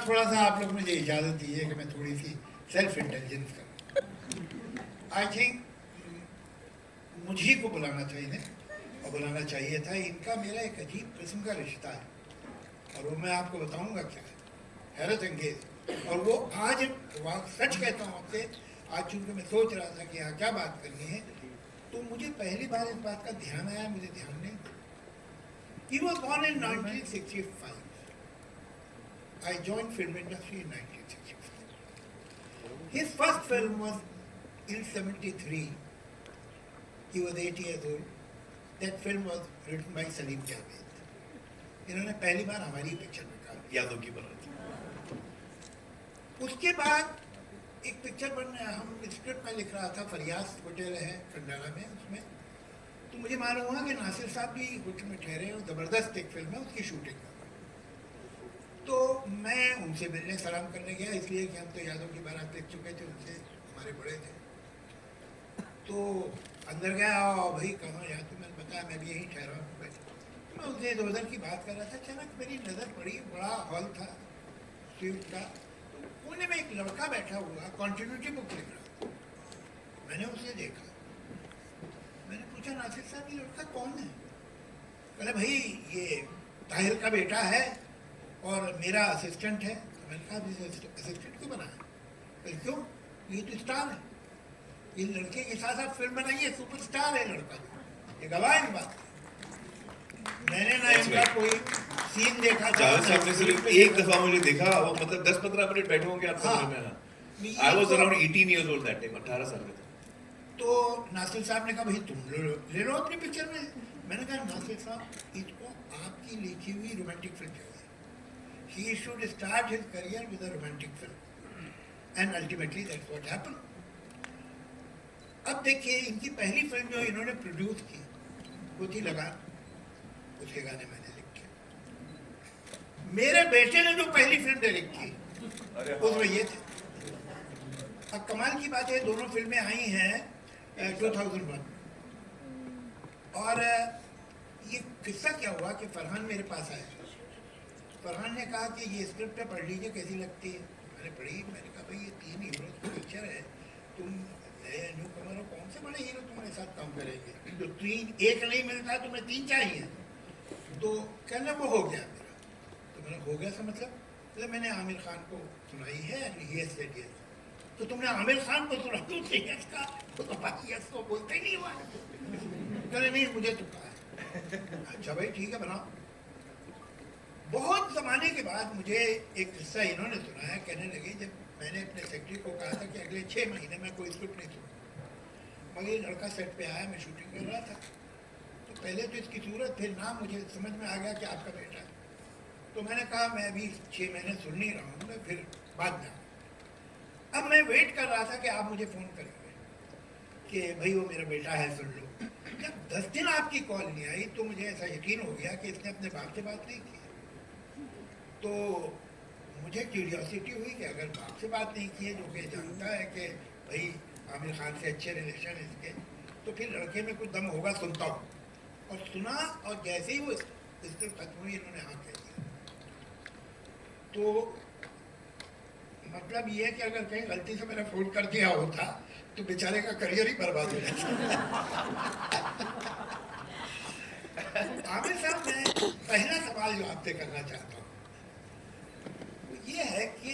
थोड़ा सा आप लोग मुझे इजाज़त दीजिए कि मैं थोड़ी सी सेल्फ इंटेलिजेंस करूँ। आई थिंक मुझी को बुलाना चाहिए और बुलाना चाहिए था। इनका मेरा एक अजीब किस्म का रिश्ता है और वो मैं आपको बताऊंगा क्या है, हैरत अंगेज। और वो आज सच कहता हूँ आपसे, आज चूंकि मैं सोच रहा था कि यहाँ क्या बात करनी है, तो मुझे पहली बार इस बात का ध्यान आया, मुझे ध्यान नहीं था। He was born in 1965. I joined film industry in 1965. His first film was in 73. He was 8 years old. That film was written by Salim Javed. इन्होंने पहली बार हमारी पिक्चर में कहा, यादों की बारात। उसके बाद एक पिक्चर बनने, हम स्क्रिप्ट में लिख रहा था, फरियाज होटल है खंडाला में, उसमें तो मुझे मालूम हुआ कि नासिर साहब भी होटल में ठहरे और ज़बरदस्त एक फिल्म है, उसकी शूटिंग कर। तो मैं उनसे मिलने सलाम करने गया, इसलिए कि हम तो यादों की बारात देख चुके थे, उनसे हमारे बड़े थे। तो अंदर गया और भाई कहाँ यहाँ, तो मैंने बताया मैं भी यहीं ठहरा हूँ। मैं उनसे इधर उधर की बात कर रहा था, अचानक मेरी नज़र पड़ी, बड़ा हॉल था स्वीट का, तो कोने में एक लड़का बैठा हुआ कॉन्टिन्यूटी बुक लिख रहा था। मैंने उसे देखा, मैंने पूछा नासिर साहब ये लड़का कौन है? कहले भाई ये ताहिर का बेटा है और मेरा असिस्टेंट है। तो मैंने कहा असिस्टेंट क्यों बना है? फिर क्यों, ये तो स्टार है, ये लड़के के साथ आप फिल्म बनाइए, सुपरस्टार है लड़का, ये गवाह है बात। मैंने ना इनका कोई सीन देखा था, आपने सिर्फ एक दफा मुझे देखा, वो मतलब 10-15 मिनट बैठे होंगे आप कमरे में। I was around 18 years old that time, 18 साल का था। तो नासिर साहब ने कहा भाई तुम ले लो अपनी पिक्चर में। मैंने कहा नासिर साहब इसको आपकी लिखी हुई रोमांटिक फिल्म चाहिए, he should start his career with a romantic film and ultimately that's what happened. अब देखिए इनकी पहली फिल्म जो इन्होंने प्रोड्यूस की वो थी लगान, उसके गाने मैंने लिखे। मेरे बेटे ने जो पहली फिल्म डायरेक्ट की उसमें ये थे। अब कमाल की बात है, दोनों फिल्में आई हैं 2001। और ये किस्सा क्या हुआ कि फरहान मेरे पास आया, फरहान ने कहा कि ये स्क्रिप्ट पढ़ लीजिए कैसी लगती है। मैंने पढ़ी, मैंने कहा भाई ये 3 हीरो की पिक्चर है, तुम न्यू कमर हो, कौन से बड़े हीरो तुम्हारे साथ काम करेंगे, जो 3 एक नहीं मिलता है तुम्हें 3 चाहिए। तो कहना वो हो गया मेरा। तो मैंने हो गया सा मतलब मैंने आमिर खान को सुनाई है, ये सेड यस। तो तुमने आमिर खान को सुना तो यस का, तो बाकी यस को बोलते ही नहीं हुआ। कहने नहीं मुझे तो कहा है। अच्छा भाई ठीक है बनाओ। बहुत ज़माने के बाद मुझे एक किस्सा इन्होंने सुनाया, कहने लगे जब मैंने अपने सेक्रेटरी को कहा था कि अगले 6 महीने में कोई स्क्रिप्ट नहीं सुनूंगा, मगर ये लड़का सेट पे आया, मैं शूटिंग कर रहा था, तो पहले तो इसकी सूरत, फिर नाम मुझे समझ में आ गया कि आपका बेटा है। तो मैंने कहा मैं अभी 6 महीने सुन नहीं रहा हूँ, मैं फिर बाद में। अब मैं वेट कर रहा था कि आप मुझे फ़ोन करेंगे कि भाई वो मेरा बेटा है, सुन लो। जब 10 दिन आपकी कॉल नहीं आई तो मुझे ऐसा यकीन हो गया कि इसने अपने बाप से बात नहीं की। तो मुझे क्यूरियोसिटी हुई कि अगर बाप से बात नहीं की है, जो कि जानता है कि भाई आमिर खान से अच्छे रिलेशन है इसके, तो फिर लड़के में कुछ दम होगा, सुनता हूँ। और सुना, और जैसे ही वो स्क्रिप्ट खत्म हुई इन्होंने हाँ कह दिया। तो मतलब ये है कि अगर कहीं गलती से मैंने फोन कर दिया होता तो बेचारे का करियर ही बर्बाद हो जाता। आमिर साहब, मैं पहला सवाल जो आपसे करना चाहता हूँ ये है कि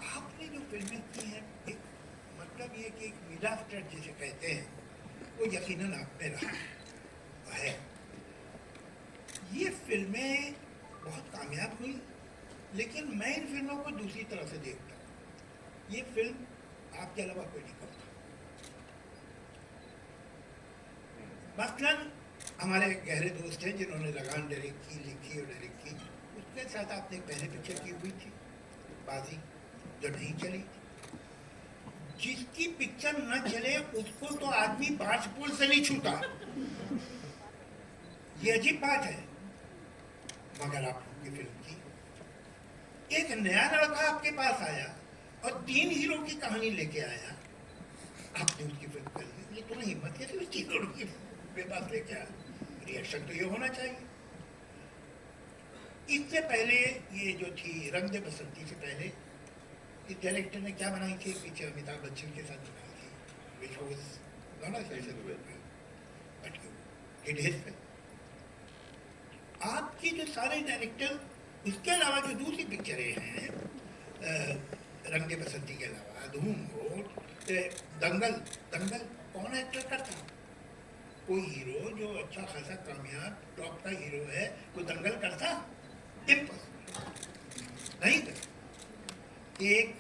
आपने जो फिल्में की हैं, एक मतलब ये कि एक मीडिया स्टार जिसे कहते हैं, वो यकीनन आप में रहा है। ये फिल्में बहुत कामयाब हुई, लेकिन मैं इन फिल्मों को दूसरी तरह से देखता हूँ। ये फिल्म आपके अलावा कोई नहीं करता। मसलन हमारे गहरे दोस्त हैं जिन्होंने लगान डायरेक्ट की, लिखी और डायरेक्ट की। उसके साथ आपने पहले पिक्चर की हुई थी बाजी, जो नहीं चली। जिसकी पिक्चर न चले उसको तो आदमी बाज पुल से नहीं छूता, ये अजीब बात है। मगर आपकी फिल्म की, एक नया लड़का आपके पास आया और 3 हीरो की कहानी लेके आया, आपने उसकी फिल्म कर ली। ये तुम्हें हिम्मत कैसे उस 3 हीरो की पास लेके आया? रिएक्शन तो ये होना चाहिए। इससे पहले ये जो थी रंग दे बसंती से पहले इस डायरेक्टर ने क्या बनाई थी, पीछे अमिताभ बच्चन के साथ बनाई थी, which was not a successful film, but he did his film. आपकी जो सारे डायरेक्टर, उसके अलावा जो दूसरी पिक्चरें हैं रंग दे बसंती के अलावा, धूम हो, दंगल, दंगल कौन एक्टर करता? कोई हीरो जो अच्छा खासा कामयाब टॉप का हीरो है, कोई दंगल करता? इम्पॉसिबल, नहीं करता। एक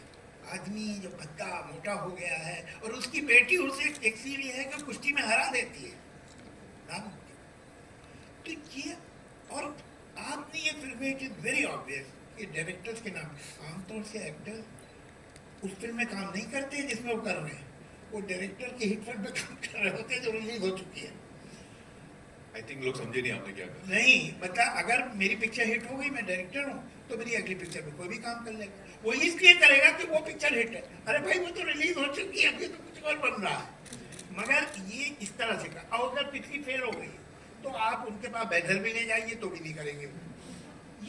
आदमी जो भद्दा मोटा हो गया है और उसकी बेटी उसे इसीलिए है कि कुश्ती में हरा देती है, नामुमकिन। तो ये, और आपने ये फिल्में, इट इज वेरी ऑब्वियस कि डायरेक्टर्स के नाम, आमतौर से एक्टर उस फिल्म में काम नहीं करते हैं जिसमें वो कर रहे हैं, वो डायरेक्टर की हिट फिल्म में काम कर रहे होते हैं जो रिलीज हो चुकी है। आई थिंक लोग समझे नहीं आपने क्या कहा। नहीं मतलब अगर मेरी पिक्चर हिट हो गई, मैं डायरेक्टर हूँ, तो मेरी अगली पिक्चर में कोई भी काम कर लेगा, वो इसलिए करेगा कि वो पिक्चर हिट है। अरे भाई वो तो रिलीज हो चुकी है, अभी तो कुछ और बन रहा है। मगर ये इस तरह से कर, और अगर पिछली फेल हो गई तो आप उनके पास बैनर भी ले जाइए तो भी नहीं करेंगे।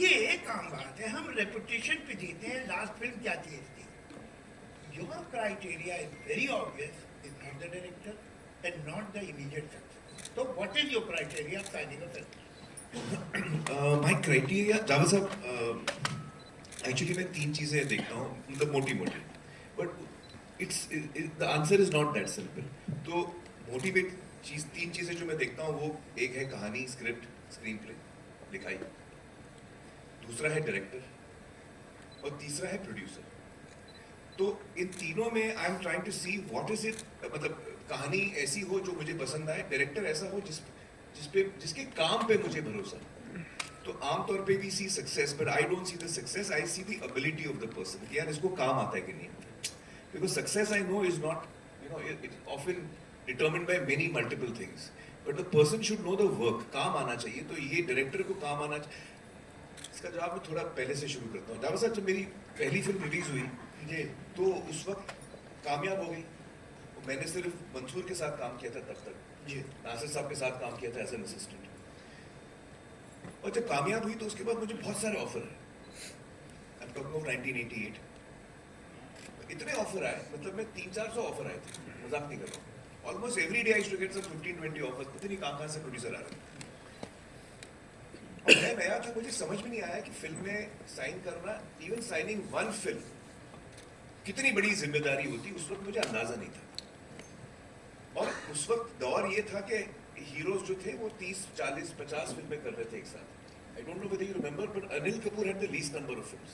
ये एक आम बात है, हम रेपुटेशन पे जीते हैं। लास्ट फिल्म क्या थी इसकी? Your criteria is very obvious, is not the director and not the immediate success. तो what is your criteria of signing a film? My criteria Javed sahab, actually मैं तीन चीजें देखता हूँ, मतलब मोटी मोटी, but it's the answer is not that simple. तो मोटिवेट चीज, तीन चीजें जो मैं देखता हूँ वो एक है कहानी, स्क्रिप्ट, स्क्रीन प्ले, लिखाई, दूसरा है डायरेक्टर और तीसरा है प्रोड्यूसर। तो इन तीनों में I am trying to see what is it, मतलब कहानी ऐसी हो जो मुझे पसंद आए, डायरेक्टर ऐसा हो जिसके काम पे मुझे भरोसा। तो आमतौर पे we see success, but I don't see the success, I see the ability of the person कि यार इसको काम आता है कि नहीं आता। Because success I know is not, you know, it's often determined by many multiple things, but the person should know the work, काम आना चाहिए। तो ये डायरेक्टर को काम आना चाहिए। इसका जवाब मैं थोड़ा पहले से शुरू करता हूँ। जावेद साहब, जब मेरी पहली फिल्म रिलीज हुई जी, तो उस वक्त कामयाब हो गई। मैंने सिर्फ मंसूर के साथ काम किया था तब तक, जी, नासिर साहब के साथ काम किया था एज एन असिस्टेंट। और जब कामयाब हुई तो उसके बाद मुझे बहुत सारे ऑफर आए। I am talking of 1988। इतने ऑफर आए, मतलब मैं 300-400 ऑफर आए थे, मजाक नहीं कर रहा हूँ। Almost every day I used to get some 15-20 offers. पता नहीं कहाँ से प्रोड्यूसर आ रहे थे। और मैं नया था, मुझे समझ में नहीं आया कि फिल्म में साइन करना, इवन साइनिंग वन फिल्म, कितनी बड़ी जिम्मेदारी होती। उस वक्त मुझे अंदाजा नहीं था। और उस वक्त दौर ये था कि हीरोज जो थे वो 30, 40, 50 फिल्में कर रहे थे एक साथ। आई don't know whether you remember, but Anil Kapoor had the least number of films.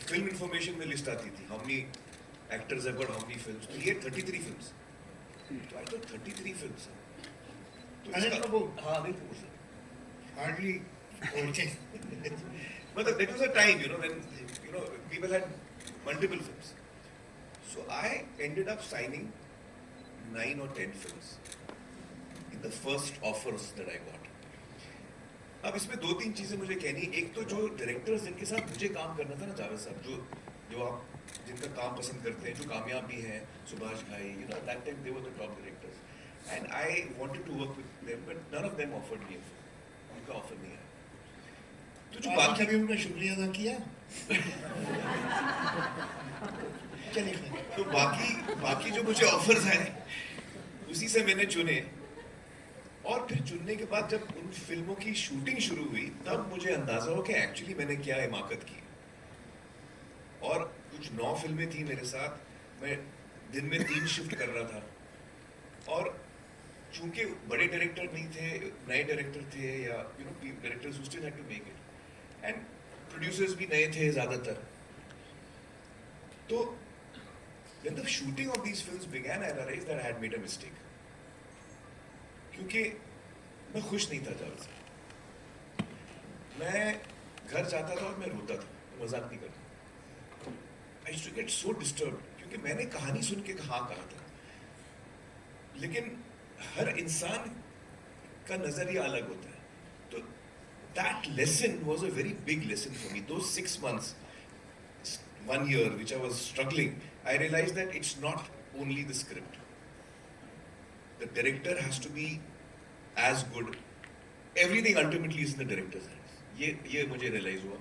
Film information में लिस्ट आती थी, how many actors have got how many films. तो ये 33 फिल्म्स। तो आई थॉट 33 फिल्म्स। तो अनिल कपूर? हाँ, अनिल कपूर सर। हार्डली मतलब that was a time, you know, when, you know, people had multiple films. So I ended up signing 9 or 10 films in the first offers that I got. अब इसमें दो तीन चीजें मुझे कहनी। एक तो जो डायरेक्टर्स जिनके साथ मुझे काम करना था ना जावेद साहब, जो आप जिनका काम पसंद करते हैं, जो कामयाब भी हैं, Subhash Ghai, you know, that time they were the top directors and I wanted to work with them, but none of them offered me. उनका ऑफर नहीं आया। तो जो बाकी कभी उनका शुक्रिया अदा किया? चलिए, तो बाकी जो मुझे ऑफर्स आए उसी से मैंने चुने। और फिर चुनने के बाद जब उन फिल्मों की शूटिंग शुरू हुई तब मुझे अंदाजा हो कि एक्चुअली मैंने क्या हिमाकत की। और कुछ 9 फिल्में थी मेरे साथ, मैं दिन में 3 शिफ्ट कर रहा था। और चूंकि बड़े डायरेक्टर नहीं थे, नए डायरेक्टर थे, या you know directors who still had to make it, and producers भी नए थे ज्यादातर। तो when the shooting of these films began, I realized that I had made a mistake. क्योंकि मैं खुश नहीं था जावेद साहब। मैं घर जाता था और मैं रोता था, मजाक नहीं करता। I used to get so disturbed क्योंकि मैंने कहानी सुन के हाँ कहा था, लेकिन हर इंसान का नजरिया अलग होता है। तो that lesson was a very big lesson for me. Those 6 months, 1 year, which I was struggling, I realized that it's not only the script. The director has to be as good. Everything ultimately is in the director's hands. ये मुझे realise हुआ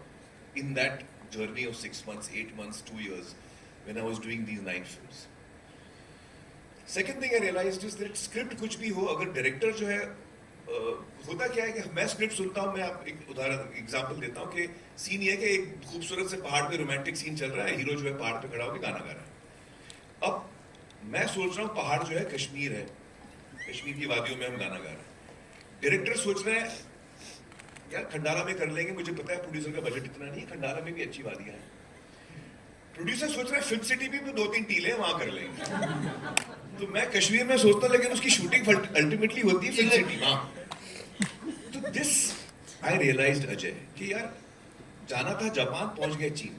in that journey of 6 months, 8 months, 2 years when I was doing these 9 films. Second thing I realised is that script कुछ भी हो, अगर director जो है होता क्या है कि मैं स्क्रिप्ट सुनता हूँ, मैं आप एक उदाहरण एग्जांपल देता हूँ कि सीन ये है कि एक खूबसूरत से पहाड़ पे रोमांटिक सीन चल रहा है, हीरो जो है पहाड़ पे खड़ा होकर गाना गा रहा है. अब मैं सोच रहा हूँ पहाड़ जो है कश्मीर है, कश्मीर की वादियों में हम गाना गा रहे हैं. डायरेक्टर सोच रहे हैं यार खंडाला में कर लेंगे, मुझे पता है प्रोड्यूसर का बजट इतना नहीं है, खंडाला में भी अच्छी वादियां हैं. प्रोड्यूसर सोच रहा है फिल्म सिटी में भी 2-3 टीले वहां कर लेंगे. तो मैं कश्मीर में सोचता हूं, लेकिन उसकी शूटिंग अल्टीमेटली होती है फिल्म सिटी. हाँ, तो दिस आई रियलाइज्ड अजय कि यार जाना था जापान, पहुंच गए चीन.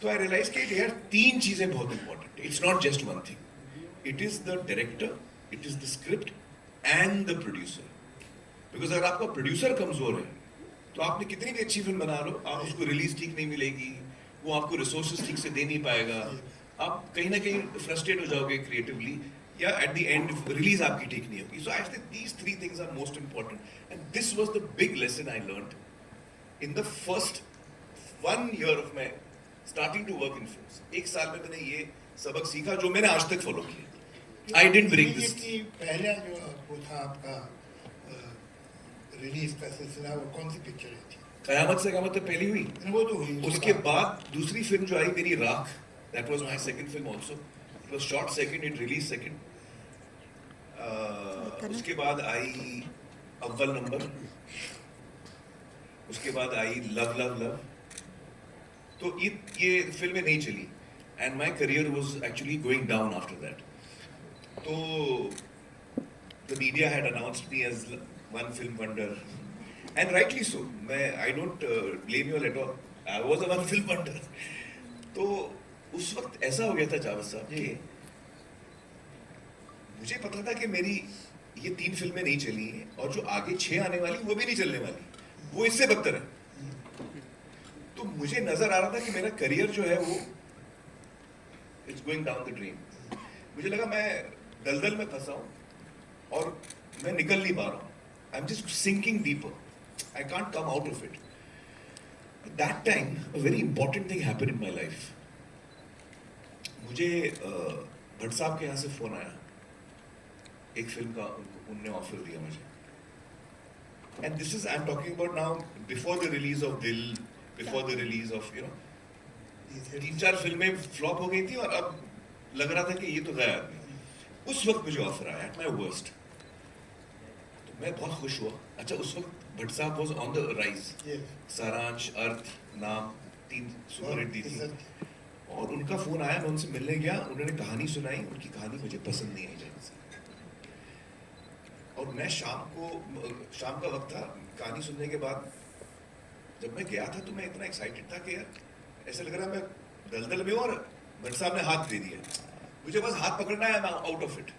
तो आई रियलाइज कि यार 3 चीजें बहुत इंपॉर्टेंट है. It's not just one thing, it is the director, it is the script and the producer. Because अगर आपका प्रोड्यूसर कमजोर है तो आपने कितनी भी अच्छी फिल्म बना लो, आप उसको रिलीज ठीक नहीं मिलेगी, वो आपको रिसोर्सेज ठीक से दे नहीं पाएगा, आप कहीं ना कहीं फ्रस्ट्रेट हो जाओगे क्रिएटिवली, या एट द एंड रिलीज आपकी ठीक नहीं होगी. So I think these 3 things are most important, and this was the big lesson I learned in the first 1 year of my starting to work in films. 1 साल में मैंने ये सबक सीखा जो मैंने आज तक फॉलो किया. I didn't break this. पहला जो वो था आपका रिलीज का सिलसिला, वो कौन सी पिक्चर थी? कयामत से कयामत तक पहली हुई. वो तो हुई. उसके बाद दूसरी फिल्म जो आई मेरी राख, that was my second film also. It was shot second, it release second. उसके बाद आई अव्वल नंबर, उसके बाद आई लव लव लव. तो ये फिल्में नहीं चली and my career was actually going down after that. तो the media had announced me as one film wonder, and rightly so. मैं I don't blame you at all, I was a one film wonder. तो उस वक्त ऐसा हो गया था जावेद साहब कि मुझे पता था कि मेरी ये 3 फिल्में नहीं चली हैं, और जो आगे 6 आने वाली वो भी नहीं चलने वाली, वो इससे बदतर है. तो मुझे नजर आ रहा था कि मेरा करियर जो है वो it's going down the drain. मुझे लगा मैं दलदल में फंसा हूं और मैं निकल नहीं पा रहा हूं. I am just sinking deeper, I can't come out of it. That time a very important thing happened in my life. मुझे भट्ट साहब के यहाँ से फोन आया, एक फिल्म का उनने ऑफर दिया मुझे. And this is I am talking about now before the release of दिल, बिफोर द रिलीज ऑफ 3-4 फिल्में फ्लॉप हो गई थी और अब लग रहा था कि ये तो गया आदमी. उस वक्त मुझे ऑफर आया एट माय वर्स्ट. तो मैं बहुत खुश हुआ. अच्छा, उस वक्त भट्ट साहब वाज ऑन द राइज. सारांश, अर्थ, नाम 3 सुपरहिट दी थी. और उनका फोन आया, मैं उनसे मिलने गया, उन्होंने कहानी सुनाई. उनकी कहानी मुझे पसंद नहीं आई जाने से. और मैं शाम का वक्त था. कहानी सुनने के बाद जब मैं गया था तो मैं इतना एक्साइटेड था कि यार ऐसा लग रहा है मैं दलदल में, और भट्ट साहब ने हाथ दे दिया. मुझे बस हाथ पकड़ना है, मैं आउट ऑफ इट.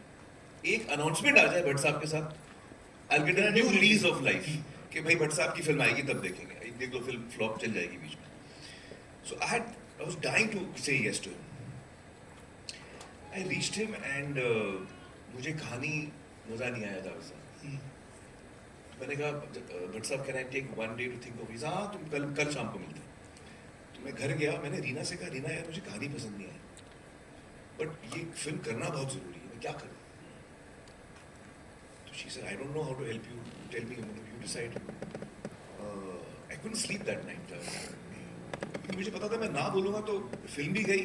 एक अनाउंसमेंट आ जाए भट्ट साहब के साथ, I get a new lease of life कि भाई भट्ट साहब की फिल्म आएगी तब देखेंगे. एक देख लो फिल्म फ्लॉप चल जाएगी बीच में. So I was dying to say yes to him. I reached him and मुझे कहानी मजा नहीं आया जावेद साहब. मैंने कहा भट्ट साहब can I take 1 day to think of this. हाँ, तुम कल शाम को मिलते. तो मैं घर गया, मैंने रीना से कहा, रीना यार मुझे कहानी पसंद नहीं आई, बट ये फिल्म करना बहुत जरूरी है, मैं क्या करूं? तो she said I don't know how to help you, tell me, you decide. I couldn't sleep that night. क्योंकि मुझे पता था मैं ना बोलूंगा तो फिल्म भी गई,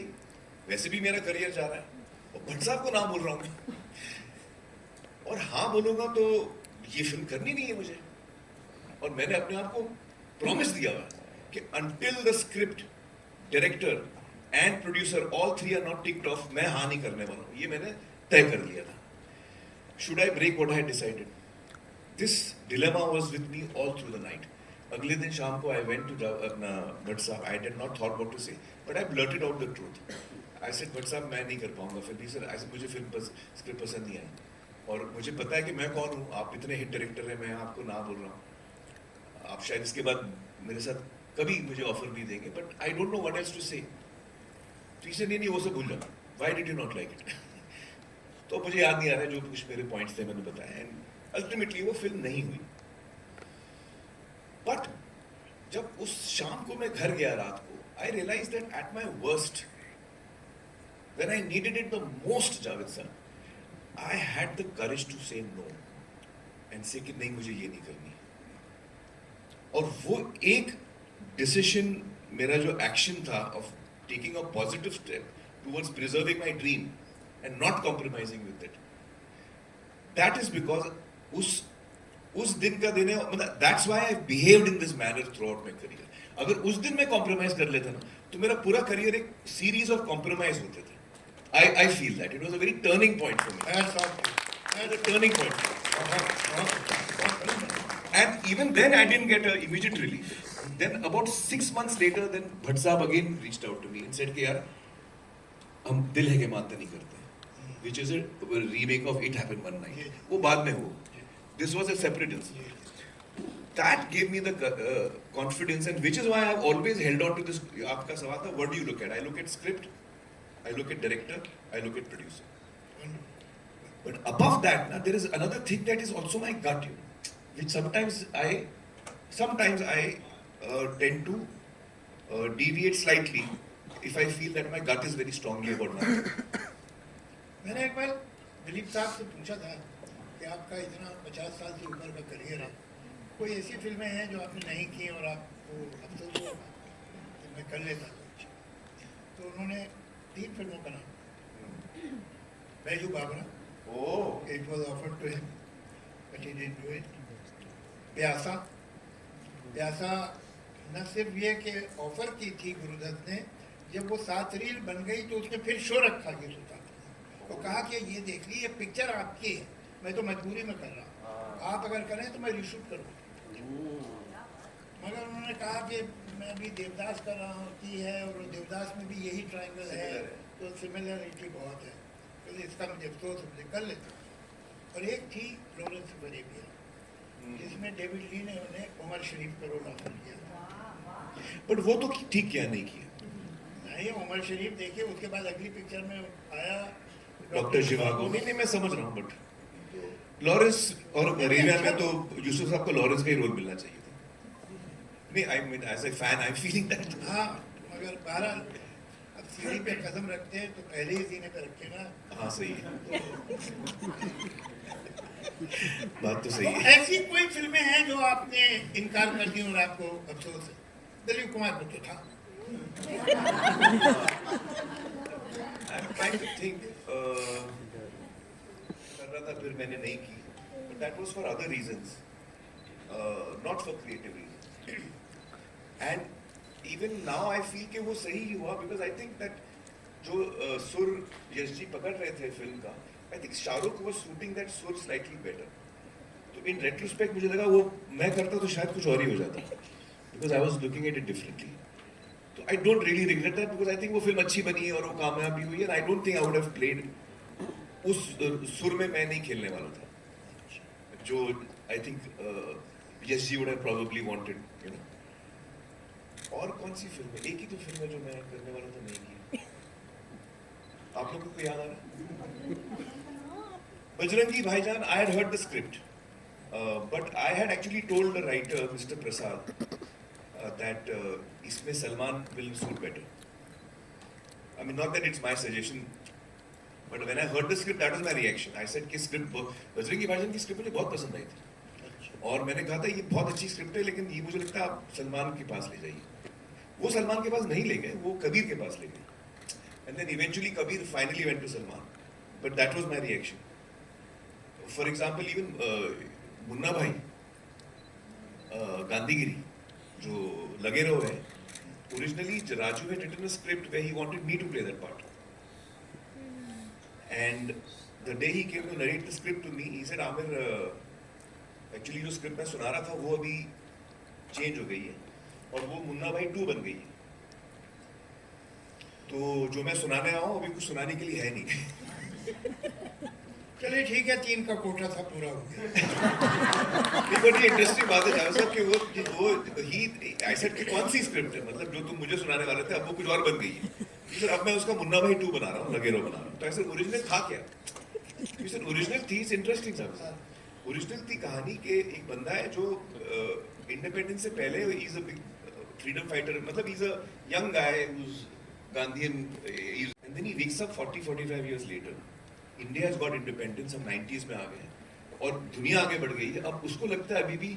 वैसे भी मेरा करियर जा रहा है, और भट्ट साहब को ना बोल रहा हूँ और हाँ बोलूंगा तो ये फिल्म करनी नहीं है मुझे. और मैंने अपने आप को प्रॉमिस दिया हुआ कि until the script, director and producer all 3 are not ticked off, मैं हाँ नहीं करने वाला हूँ. ये मैंने तय कर लिया था. Should I break what I had decided? This dilemma was with me all through the night. अगले दिन शाम को I went to अपना भट्ट साहब. I did not thought what to say, but I blurted out the truth. I said Bhatt साहब मैं नहीं कर पाऊंगा फिल्म. He said ऐसे मुझे फिल्म स्क्रिप्ट पसंद नहीं आई, और मुझे पता है कि मैं कौन हूँ, आप इतने हिट डायरेक्टर हैं, मैं आपको ना बोल रहा हूँ. आप शायद इसके बाद मेरे साथ कभी मुझे ऑफर नहीं देंगे, but I don't know what else to say. तीसरे नहीं वो सब भूल जाओ. Why did you not like it? तो मुझे याद नहीं आ रहा है, जो कुछ मेरे पॉइंट्स थे मैंने बताया. एंड अल्टीमेटली वो फिल्म नहीं हुई. बट जब उस शाम को मैं घर गया रात को, I realise that at my worst, when I needed it the most, Javed sir, I had the courage to say no and say कि नहीं, मुझे ये नहीं करनी. और वो एक डिसीजन, मेरा जो एक्शन था of taking a positive step towards preserving my dream and not compromising with it, that is because उस दिन का दिन है, मतलब that's why I behaved in this manner throughout my career. अगर उस दिन मैं compromise कर लेता ना, तो मेरा पूरा career एक series of compromise होते थे. I feel that it was a very turning point for me. That's a turning point. And even then I didn't get an immediate relief. Then about 6 months later, then Bhatt Sahab again reached out to me and said कि यार हम दिल है के मानते नहीं करते, which is a remake of It Happened One Night. वो बाद में हो. This was a separate incident. That gave me the confidence, and which is why I've always held on to this. आपका सवाल था, what do you look at? I look at script, I look at director, I look at producer. But above that, there is another thing that is also my gut, which sometimes I tend to deviate slightly if I feel that my gut is very strongly about nothing. मैंने एक बार दिलीप साहब से पूछा था कि आपका इतना 50 साल से ऊपर का करियर है, कोई ऐसी फिल्में हैं जो आपने नहीं की और आपको अफसोस हुआ कि मैं कर लेता कुछ, तो उन्होंने 3 फिल्मों का नाम, Baiju Bawra, it was offered to him but he didn't do it, Pyaasa, Pyaasa न सिर्फ ये कि ऑफर की थी गुरुदत्त ने, जब वो 7 रील बन गई तो उसने फिर शो रखा ये सुल्तान, तो कहा कि ये देख ली, ये पिक्चर आपकी है, मैं तो मजबूरी में कर रहा हूँ, आप अगर करें तो मैं रीशूट करूँगा. मगर उन्होंने कहा कि मैं अभी देवदास कर रहा हूँ की है, और देवदास में भी यही ट्रायंगल है, तो सिमिलरिटी बहुत है, तो इसका मुझे अफसोस, मुझे कर लेता. और एक थी लॉरेंस ऑफ अरेबिया, जिसमें डेविड ली ने उन्हें उमर शरीफ का रोल ऑफर किया. बट वो तो ठीक किया नहीं किया. नहीं, उमर शरीफ देखिए, उसके बाद अगली पिक्चर में आया डॉक्टर शिवागो. नहीं, मैं समझ रहा हूँ, बट लॉरेंस और अरेबिया में तो यूसुफ साहब को लॉरेंस का ही रोल मिलना चाहिए था. नहीं, I mean as a fan I am feeling that. हाँ, मगर बहरहाल अब सीढ़ी पे कदम रखते हैं तो पहले ही सीने पे रखे ना. हाँ, सही है, बात तो सही है. ऐसी कोई फिल्में हैं जो आपने इनकार कर दी और आपको अफसोस है? दिलीप कुमार को तो था. I'm trying to think. कर रहा था, फिर मैंने नहीं की. But that was for other reasons, not for creative reasons. And even now I feel कि वो सही हुआ, because I think that जो सुर यश जी पकड़ रहे थे फिल्म का, I think Shahrukh was shooting that सुर slightly better. तो in retrospect मुझे लगा वो मैं करता तो शायद कुछ और ही हो जाता, because I was looking at it differently. So I don't really regret that, because I think वो फिल्म अच्छी बनी है और वो कामयाब भी हुई है, and I don't think I would have played उस सुर में. मैं नहीं खेलने वाला था जो I think Yash ji would have probably wanted, you know. और कौन सी फिल्म है? एक ही तो फिल्म है जो मैं करने वाला था, नहीं की. आप लोगों को याद आ रहा? बजरंगी भाईजान, I had heard the script, but I had actually told the writer, Mr. Prasad, that इसमें Salman will suit better. I mean, not that it's my suggestion, but when I heard the script, that was my reaction. I said कि script, Bajrangi भाईजान की script मुझे बहुत पसंद आई थी, और मैंने कहा था ये बहुत अच्छी स्क्रिप्ट है, लेकिन ये मुझे लगता है आप सलमान के पास ले जाइए. वो सलमान के पास नहीं ले गए, वो कबीर के पास ले गए. And then eventually Kabir finally went to Salman. But that was my reaction. For example, even Munna भाई, गांधीगिरी, जो लगे रहो है, originally Raju had written a script where he wanted me to play that part. And the day he came to narrate the script to me, he said, Amir, actually जो script मैं सुना रहा था वो अभी change हो गई है, और वो मुन्ना भाई 2 बन गई है. तो जो मैं सुनाने आया हूँ अभी कुछ सुनाने के लिए है नहीं. चलिए ठीक है, 3 का कोटा था, पूरा हो गया. नहीं, बड़ी इंटरेस्टिंग बात है जावेद साहब कि वो ही ऐसा कि कौन सी स्क्रिप्ट है, मतलब जो तुम मुझे सुनाने वाले थे अब वो कुछ और बन गई है. फिर अब मैं उसका मुन्ना भाई 2 बना रहा हूँ, लगेरो बना रहा हूँ. तो ऐसे ओरिजिनल था क्या? ओरिजिनल थी, इंटरेस्टिंग साहब. ओरिजिनल थी कहानी के एक बंदा है जो इंडिपेंडेंस से पहले is a big freedom fighter, मतलब is a young guy who's Gandhian, and then he wakes up 40-45 years later. India has got independence, हम 90s में आ गए हैं और दुनिया आगे बढ़ गई है, अब उसको लगता है अभी भी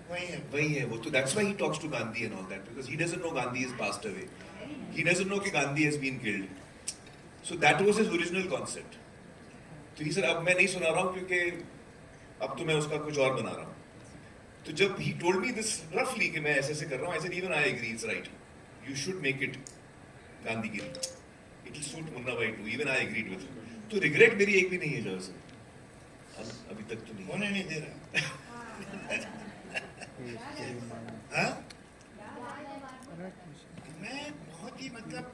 वही है वो, तो that's why he talks to Gandhi and all that, because he doesn't know Gandhi has passed away, he doesn't know कि Gandhi has been killed, so that was his original concept. तो ये सर अब मैं नहीं सुना रहा हूँ क्योंकि अब तो मैं उसका कुछ और बना रहा हूँ। तो जब he told me this roughly कि मैं ऐसे कर रहा हूँ, I said even I agree, it's right, you should make it Gandhigiri, it will suit Munna भाई too, even I agreed with him. तो रिग्रेट मेरी एक भी नहीं है जॉस, अभी तक तो नहीं होने नहीं दे रहा। हाँ? मैं बहुत ही मतलब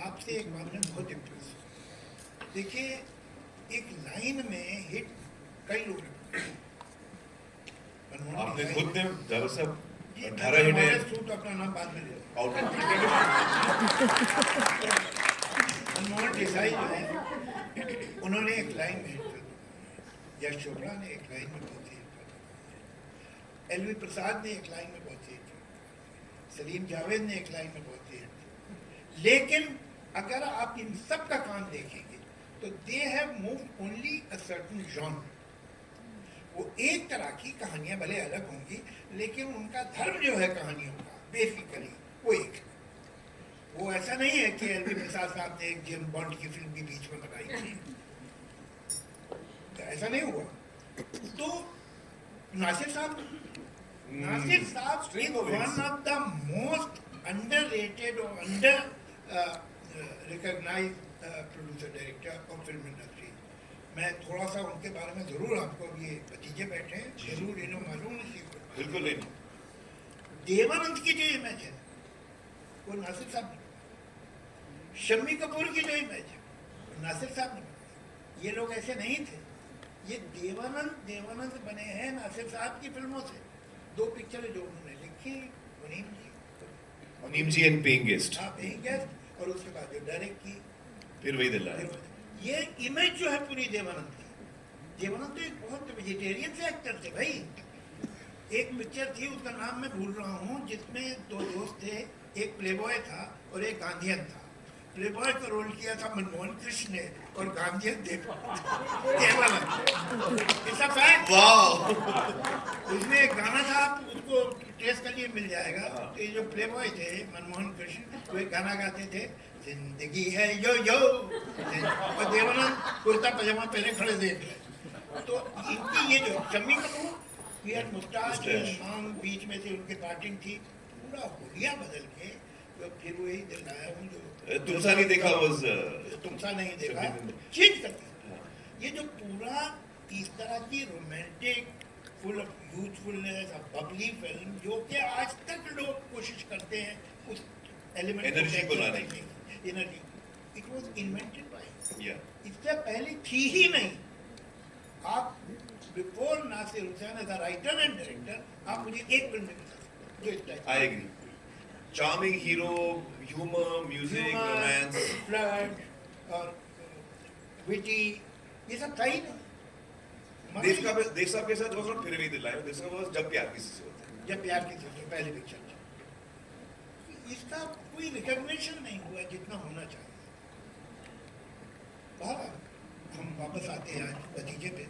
आपसे एक बात में बहुत इम्प्रेस हूँ। देखिए एक लाइन में हिट कई लोग आपने खुद ने जावेद साहब 18 मैं हिट सूट अपना नाम बाद में ले आउट मनमोहन देसाई जो है उन्होंने एक लाइन में हिट कर दी, यश चोपड़ा ने एक लाइन में बहुत ही हिट कर दी, एलवी प्रसाद ने एक लाइन में बहुत ही हिट कर दी, सलीम जावेद ने एक लाइन में बहुत ही हिट कर दी। लेकिन अगर आप इन सब का काम देखेंगे तो they have moved only a certain genre, वो एक तरह की कहानियां भले अलग होंगी लेकिन उनका धर्म जो है कहानियों का बेसिकली वो एक है। वो ऐसा नहीं है कि एलवी प्रसाद साहब ने एक जेम्स बॉन्ड की फिल्म के बीच में बनाई थी, तो ऐसा नहीं हुआ। तो Nasir sahab is one of the most underrated और under recognised producer director of film industry. मैं थोड़ा सा उनके बारे में जरूर आपको, अब ये भतीजे बैठे हैं, जरूर इन्हें मालूम नहीं। बिल्कुल नहीं। देवानंद की जो इमेज है वो नासिर साहब ने बनाई, शम्मी कपूर की जो इमेज है वो नासिर साहब ने बनाई। ये लोग ऐसे नहीं थे, ये देवानंद बने हैं नासिर साहब की फिल्मों से। 2 पिक्चरें जो उन्होंने लिखी, मुनीम जी एंड पेइंग गेस्ट, हाँ पेइंग गेस्ट, और उसके बाद जो डायरेक्ट की फिर वही दिल आया। ये इमेज जो है पूरी देवानंद की। देवानंद तो एक बहुत वेजिटेरियन से एक्टर थे भाई। एक पिक्चर थी, उसका नाम मैं भूल रहा हूँ, जिसमें 2 दोस्त थे, एक प्लेबॉय था और एक गांधीयन था। प्लेबॉय का रोल किया था मनमोहन कृष्ण ने और Gandhian Dev Anand. It's a fact. Wow. उसमें एक गाना था, आप उसको ट्रेस करिए मिल जाएगा। तो ये जो प्लेबॉय थे मनमोहन कृष्ण, वो एक गाना गाते थे, जिंदगी है यो यो, और देवानंद कुर्ता पजामा पहने खड़े देख रहे। तो इनकी ये जो शम्मी कपूर, ये मुस्ताज मांग बीच में से उनके पार्टिंग थी, पूरा होलिया बदल के तो फिर वही दिल आया हूँ जो तुमसा नहीं देखा, तुमसा नहीं देखा चेंज कर दिया। ये जो पूरा इस तरह की romantic full of youthfulness of Babli film, जो कि आज तक लोग कोशिश करते हैं उस एलिमेंट एनर्जी को लाने की, energy, it was invented by, या इससे पहले थी ही नहीं। आप before Nasir Hussain as a writer and director, आप मुझे एक फिल्म में बता जो इस type I agree, charming hero, humour, music, romance, flirt और विटी, ये सब था ही नहीं। देव साहब के साथ वाज नॉट फिर भी दिल आया, दिस वाज जब प्यार किसी से होता है, जब प्यार की सोचो पहली पिक्चर थी, इसका कोई रिकॉग्निशन नहीं हुआ जितना होना चाहिए। हम वापस आते हैं आज नतीजे पे।